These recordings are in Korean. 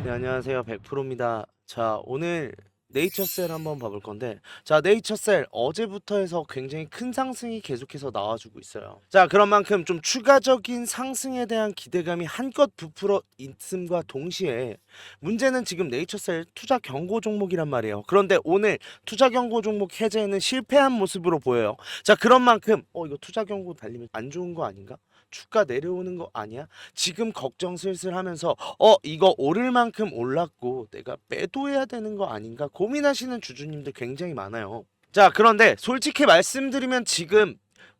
네, 안녕하세요. 100%입니다. 자, 오늘 네이처셀 한번 봐볼 건데, 자, 네이처셀 어제부터 해서 굉장히 큰 상승이 계속해서 나와주고 있어요. 자, 그런 만큼 좀 추가적인 상승에 대한 기대감이 한껏 부풀어 있음과 동시에 문제는 지금 네이처셀 투자 경고 종목이란 말이에요. 그런데 오늘 투자 경고 종목 해제는 실패한 모습으로 보여요. 자, 그런 만큼 이거 투자 경고 달리면 안 좋은 거 아닌가? 주가 내려오는 거 아니야? 지금 걱정 슬슬 하면서 이거 오를 만큼 올랐고 내가 매도해야 되는 거 아닌가 고민하시는 주주님들 굉장히 많아요. 자, 그런데 솔직히 말씀드리면 지금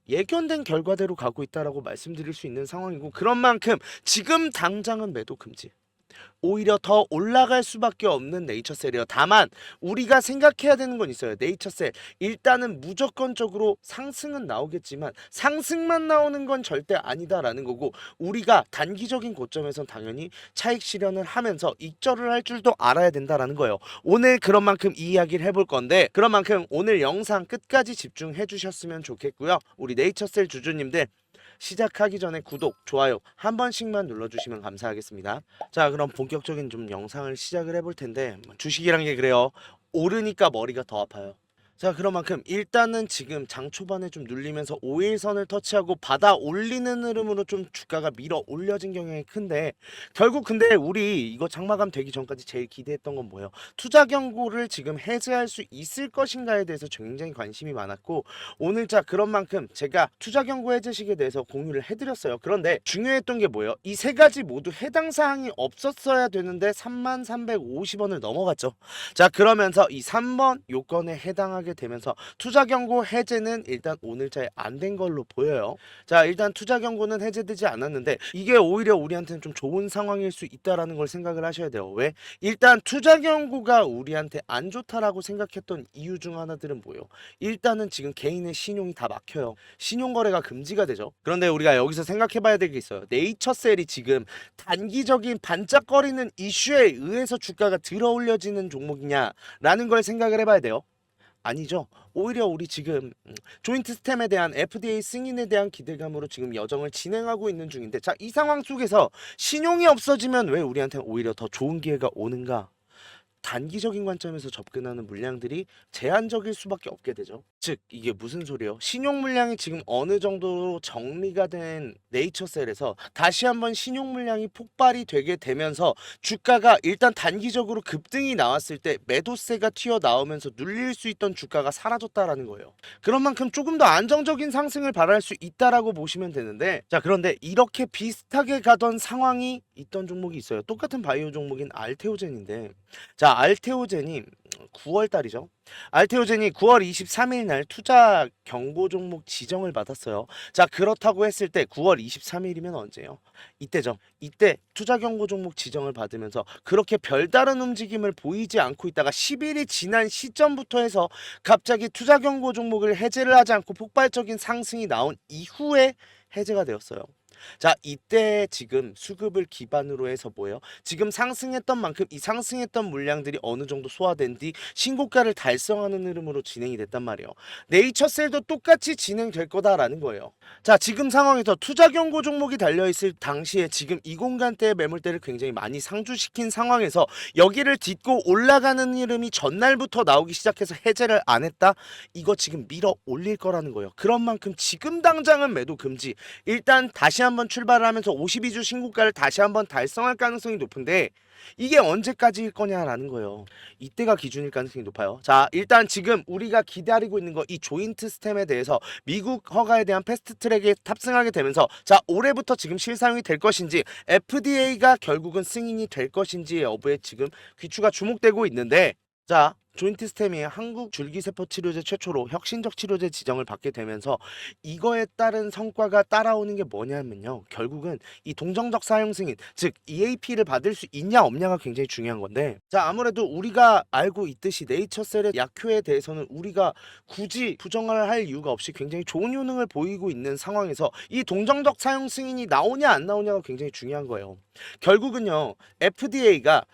예견된 결과대로 가고 있다라고 말씀드릴 수 있는 상황이고, 그런 만큼 지금 당장은 매도 금지. 오히려 더 올라갈 수밖에 없는 네이처셀이에요. 다만 우리가 생각해야 되는 건 있어요. 네이처셀 일단은 무조건적으로 상승은 나오겠지만 상승만 나오는 건 절대 아니다라는 거고, 우리가 단기적인 고점에선 당연히 차익 실현을 하면서 익절을 할 줄도 알아야 된다라는 거예요. 오늘 그런 만큼 이 이야기를 해볼 건데, 그런 만큼 오늘 영상 끝까지 집중해 주셨으면 좋겠고요. 우리 네이처셀 주주님들 시작하기 전에 구독, 좋아요 한 번씩만 눌러주시면 감사하겠습니다. 자, 그럼 본격적인 좀 영상을 시작을 해볼 텐데, 주식이란 게 그래요. 오르니까 머리가 더 아파요. 자, 그런 만큼 일단은 지금 장 초반에 좀 눌리면서 5일선을 터치하고 받아 올리는 흐름으로 좀 주가가 밀어 올려진 경향이 큰데, 결국 근데 우리 이거 장마감 되기 전까지 제일 기대했던 건 뭐예요? 투자 경고를 지금 해제할 수 있을 것인가에 대해서 굉장히 관심이 많았고, 오늘 자 그런 만큼 제가 투자 경고 해제식에 대해서 공유를 해드렸어요. 그런데 중요했던 게 뭐예요? 이 세 가지 모두 해당 사항이 없었어야 되는데 3350원을 넘어갔죠. 자, 그러면서 이 3번 요건에 해당하게 되면서 투자 경고 해제는 일단 오늘자에 안 된 걸로 보여요. 자, 일단 투자 경고는 해제되지 않았는데 이게 오히려 우리한테는 좀 좋은 상황일 수 있다라는 걸 생각을 하셔야 돼요. 왜? 일단 투자 경고가 우리한테 안 좋다라고 생각했던 이유 중 하나들은 뭐예요? 일단은 지금 개인의 신용이 다 막혀요. 신용 거래가 금지가 되죠. 그런데 우리가 여기서 생각해 봐야 될 게 있어요. 네이처셀이 지금 단기적인 반짝거리는 이슈에 의해서 주가가 들어 올려지는 종목이냐라는 걸 생각을 해봐야 돼요. 아니죠. 오히려 우리 지금 조인트 스템에 대한 FDA 승인에 대한 기대감으로 지금 여정을 진행하고 있는 중인데, 자, 이 상황 속에서 신용이 없어지면 왜 우리한테 오히려 더 좋은 기회가 오는가? 단기적인 관점에서 접근하는 물량들이 제한적일 수밖에 없게 되죠. 즉, 이게 무슨 소리예요? 신용 물량이 지금 어느 정도로 정리가 된 네이처셀에서 다시 한번 신용 물량이 폭발이 되게 되면서 주가가 일단 단기적으로 급등이 나왔을 때 매도세가 튀어나오면서 눌릴 수 있던 주가가 사라졌다라는 거예요. 그런 만큼 조금 더 안정적인 상승을 바랄 수 있다라고 보시면 되는데, 자, 그런데 이렇게 비슷하게 가던 상황이 있던 종목이 있어요. 똑같은 바이오 종목인 알테오젠인데, 자, 알테오젠이 9월 달이죠. 알테오젠이 9월 23일 날 투자 경고 종목 지정을 받았어요. 자, 그렇다고 했을 때 9월 23일이면 언제요? 이때죠. 이때 투자 경고 종목 지정을 받으면서 그렇게 별다른 움직임을 보이지 않고 있다가 10일이 지난 시점부터 해서 갑자기 투자 경고 종목을 해제를 하지 않고 폭발적인 상승이 나온 이후에 해제가 되었어요. 자, 이때 지금 수급을 기반으로 해서 뭐예요? 지금 상승했던 만큼 이 상승했던 물량들이 어느 정도 소화된 뒤 신고가를 달성하는 흐름으로 진행이 됐단 말이에요. 네이처셀도 똑같이 진행될 거다라는 거예요. 자, 지금 상황에서 투자 경고 종목이 달려있을 당시에 지금 이 공간대의 매물대를 굉장히 많이 상주시킨 상황에서 여기를 딛고 올라가는 흐름이 전날부터 나오기 시작해서 해제를 안 했다? 이거 지금 밀어 올릴 거라는 거예요. 그런 만큼 지금 당장은 매도 금지. 일단 다시 한번 출발을 하면서 52주 신고가를 다시 한번 달성할 가능성이 높은데, 이게 언제까지일 거냐라는 거예요. 이때가 기준일 가능성이 높아요. 자, 일단 지금 우리가 기다리고 있는 거 이 조인트 스템에 대해서 미국 허가에 대한 패스트 트랙에 탑승하게 되면서, 자, 올해부터 지금 실사용이 될 것인지 FDA가 결국은 승인이 될 것인지 여부에 지금 귀추가 주목되고 있는데, 자, 조인트 스템이 한국 줄기세포 치료제 최초로 혁신적 치료제 지정을 받게 되면서 이거에 따른 성과가 따라오는 게 뭐냐면요, 결국은 이 동정적 사용 승인, 즉 EAP를 받을 수 있냐 없냐가 굉장히 중요한 건데, 자, 아무래도 우리가 알고 있듯이 네이처셀의 약효에 대해서는 우리가 굳이 부정을 할 이유가 없이 굉장히 좋은 효능을 보이고 있는 상황에서 이 동정적 사용 승인이 나오냐 안 나오냐가 굉장히 중요한 거예요. 결국은요, FDA가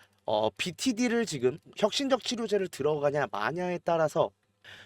BTD를 지금 혁신적 치료제를 들어가냐 마냐에 따라서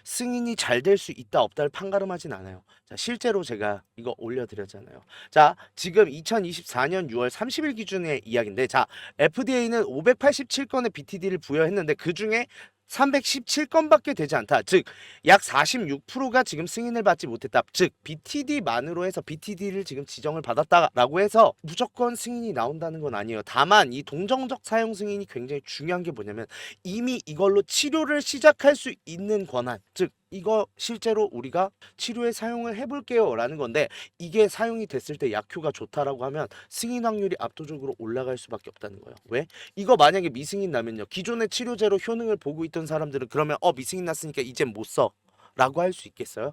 승인이 잘 될 수 있다 없다를 판가름하진 않아요. 자, 실제로 제가 이거 올려드렸잖아요. 자, 지금 2024년 6월 30일 기준의 이야기인데, 자, FDA는 587건의 BTD를 부여했는데 그 중에 317건밖에 되지 않다. 즉, 약 46%가 지금 승인을 받지 못했다. 즉, BTD만으로 해서 BTD를 지금 지정을 받았다라고 해서 무조건 승인이 나온다는 건 아니에요. 다만 이 동정적 사용 승인이 굉장히 중요한 게 뭐냐면 이미 이걸로 치료를 시작할 수 있는 권한. 즉, 이거 실제로 우리가 치료에 사용을 해볼게요 라는 건데, 이게 사용이 됐을 때 약효가 좋다라고 하면 승인 확률이 압도적으로 올라갈 수밖에 없다는 거예요. 왜? 이거 만약에 미승인 나면요, 기존의 치료제로 효능을 보고 있던 사람들은 그러면 미승인 났으니까 이젠 못 써 라고 할 수 있겠어요?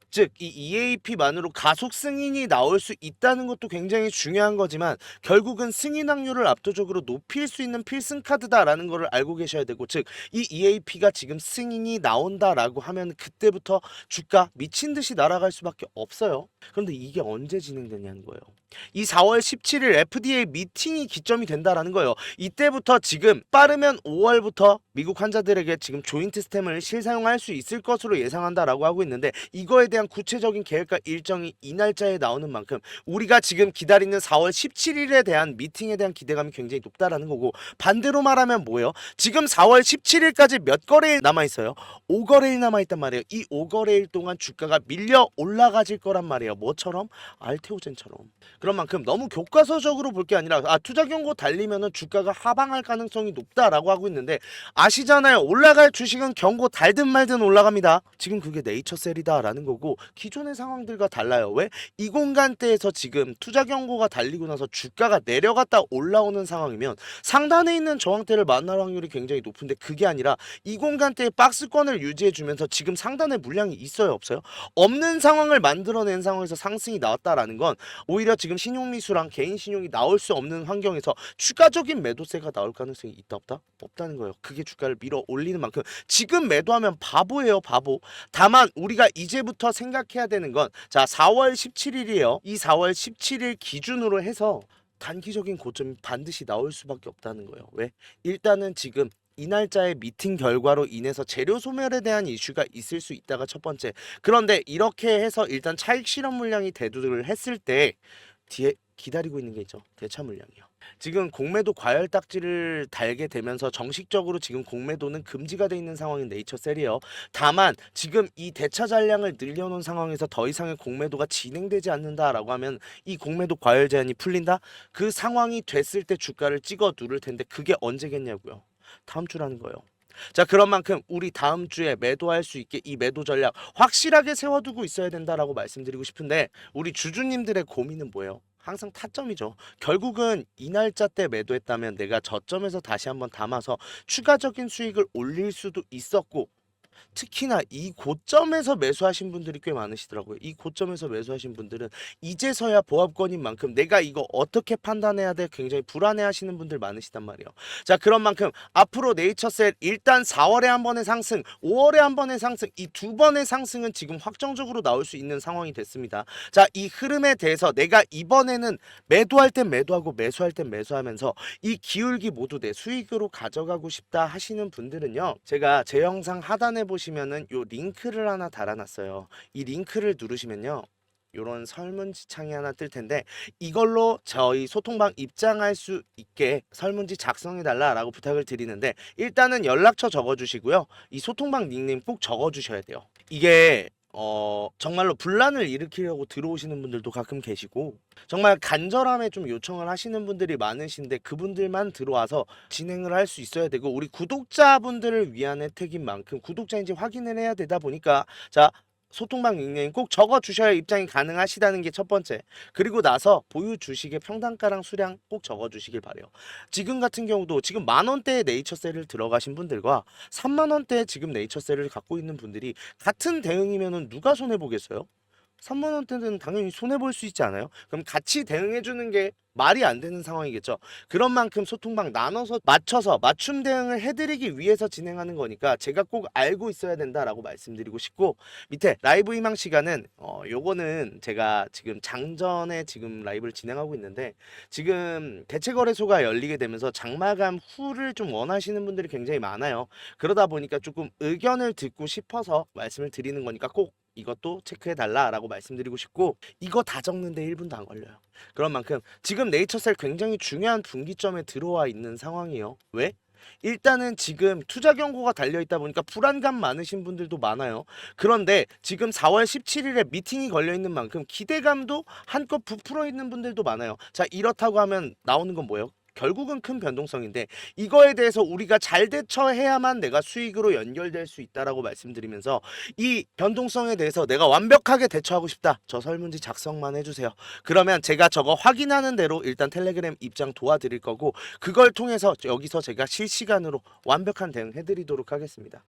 즉, 이 EAP만으로 가속 승인이 나올 수 있다는 것도 굉장히 중요한 거지만 결국은 승인 확률을 압도적으로 높일 수 있는 필승 카드다라는 거를 알고 계셔야 되고, 즉, 이 EAP가 지금 승인이 나온다라고 하면 그때부터 주가 미친 듯이 날아갈 수밖에 없어요. 그런데 이게 언제 진행되냐는 거예요. 이 4월 17일 FDA 미팅이 기점이 된다라는 거예요. 이때부터 지금 빠르면 5월부터 미국 환자들에게 지금 조인트 스템을 실사용할 수 있을 것으로 예상한다라고 하고 있는데, 이거에 대한 구체적인 계획과 일정이 이 날짜에 나오는 만큼 우리가 지금 기다리는 4월 17일에 대한 미팅에 대한 기대감이 굉장히 높다라는 거고, 반대로 말하면 뭐예요? 지금 4월 17일까지 몇 거래일 남아있어요? 5거래일 남아있단 말이에요. 이 5거래일 동안 주가가 밀려 올라가질 거란 말이에요. 뭐처럼? 알테오젠처럼. 그런 만큼 너무 교과서적으로 볼 게 아니라 투자 경고 달리면은 주가가 하방할 가능성이 높다라고 하고 있는데, 아시잖아요. 올라갈 주식은 경고 달든 말든 올라갑니다. 지금 그게 네이처셀이다라는 거고, 기존의 상황들과 달라요. 왜? 이 공간대에서 지금 투자 경고가 달리고 나서 주가가 내려갔다 올라오는 상황이면 상단에 있는 저항대를 만날 확률이 굉장히 높은데, 그게 아니라 이 공간대에 박스권을 유지해주면서 지금 상단에 물량이 있어요 없어요? 없는 상황을 만들어낸 상황에서 상승이 나왔다라는 건 오히려 지금 신용미수랑 개인 신용이 나올 수 없는 환경에서 추가적인 매도세가 나올 가능성이 있다 없다? 없다는 거예요. 그게 주가를 밀어 올리는 만큼 지금 매도하면 바보예요, 바보. 다만 우리가 이제부터 생각해야 되는 건, 자, 4월 17일이에요. 이 4월 17일 기준으로 해서 단기적인 고점이 반드시 나올 수밖에 없다는 거예요. 왜? 일단은 지금 이 날짜의 미팅 결과로 인해서 재료 소멸에 대한 이슈가 있을 수 있다가 첫 번째. 그런데 이렇게 해서 일단 차익 실현 물량이 대두를 했을 때 뒤에 기다리고 있는 게 있죠. 대차 물량이요. 지금 공매도 과열 딱지를 달게 되면서 정식적으로 지금 공매도는 금지가 돼 있는 상황인 네이처셀이에요. 다만 지금 이 대차 잔량을 늘려놓은 상황에서 더 이상의 공매도가 진행되지 않는다라고 하면 이 공매도 과열 제한이 풀린다? 그 상황이 됐을 때 주가를 찍어 누를 텐데, 그게 언제겠냐고요. 다음 주라는 거예요. 자, 그런 만큼 우리 다음 주에 매도할 수 있게 이 매도 전략 확실하게 세워두고 있어야 된다라고 말씀드리고 싶은데, 우리 주주님들의 고민은 뭐예요? 항상 타점이죠. 결국은 이 날짜 때 매도했다면 내가 저점에서 다시 한번 담아서 추가적인 수익을 올릴 수도 있었고, 특히나 이 고점에서 매수하신 분들이 꽤 많으시더라고요. 이 고점에서 매수하신 분들은 이제서야 보합권인 만큼 내가 이거 어떻게 판단해야 돼 굉장히 불안해하시는 분들 많으시단 말이에요. 자, 그런 만큼 앞으로 네이처셀 일단 4월에 한 번의 상승, 5월에 한 번의 상승, 이 두 번의 상승은 지금 확정적으로 나올 수 있는 상황이 됐습니다. 자, 이 흐름에 대해서 내가 이번에는 매도할 땐 매도하고 매수할 땐 매수하면서 이 기울기 모두 내 수익으로 가져가고 싶다 하시는 분들은요, 제가 제 영상 하단에 보시면은 요 링크를 하나 달아놨어요. 이 링크를 누르시면요, 요런 설문지 창이 하나 뜰 텐데, 이걸로 저희 소통방 입장할 수 있게 설문지 작성해 달라라고 부탁을 드리는데, 일단은 연락처 적어주시고요, 이 소통방 닉네임 꼭 적어주셔야 돼요. 이게 정말로 분란을 일으키려고 들어오시는 분들도 가끔 계시고, 정말 간절함에 좀 요청을 하시는 분들이 많으신데 그분들만 들어와서 진행을 할 수 있어야 되고, 우리 구독자분들을 위한 혜택인 만큼 구독자인지 확인을 해야 되다 보니까, 자, 소통방 닉네임 꼭 적어주셔야 입장이 가능하시다는 게 첫 번째. 그리고 나서 보유 주식의 평단가랑 수량 꼭 적어주시길 바래요. 지금 같은 경우도 지금 10,000원대의 네이처셀을 들어가신 분들과 30,000원대의 지금 네이처셀을 갖고 있는 분들이 같은 대응이면은 누가 손해 보겠어요? 3만 원대는 당연히 손해 볼 수 있지 않아요? 그럼 같이 대응해 주는 게 말이 안 되는 상황이겠죠. 그런 만큼 소통방 나눠서 맞춰서 맞춤 대응을 해드리기 위해서 진행하는 거니까 제가 꼭 알고 있어야 된다라고 말씀드리고 싶고, 밑에 라이브 희망 시간은 요거는 제가 지금 장전에 지금 라이브를 진행하고 있는데, 지금 대체거래소가 열리게 되면서 장마감 후를 좀 원하시는 분들이 굉장히 많아요. 그러다 보니까 조금 의견을 듣고 싶어서 말씀을 드리는 거니까 꼭 이것도 체크해 달라라고 말씀드리고 싶고, 이거 다 적는데 1분도 안 걸려요. 그런 만큼 지금 네이처셀 굉장히 중요한 분기점에 들어와 있는 상황이에요. 왜? 일단은 지금 투자 경고가 달려 있다 보니까 불안감 많으신 분들도 많아요. 그런데 지금 4월 17일에 미팅이 걸려 있는 만큼 기대감도 한껏 부풀어 있는 분들도 많아요. 자, 이렇다고 하면 나오는 건 뭐예요? 결국은 큰 변동성인데, 이거에 대해서 우리가 잘 대처해야만 내가 수익으로 연결될 수 있다라고 말씀드리면서, 이 변동성에 대해서 내가 완벽하게 대처하고 싶다, 저 설문지 작성만 해주세요. 그러면 제가 저거 확인하는 대로 일단 텔레그램 입장 도와드릴 거고, 그걸 통해서 여기서 제가 실시간으로 완벽한 대응 해드리도록 하겠습니다.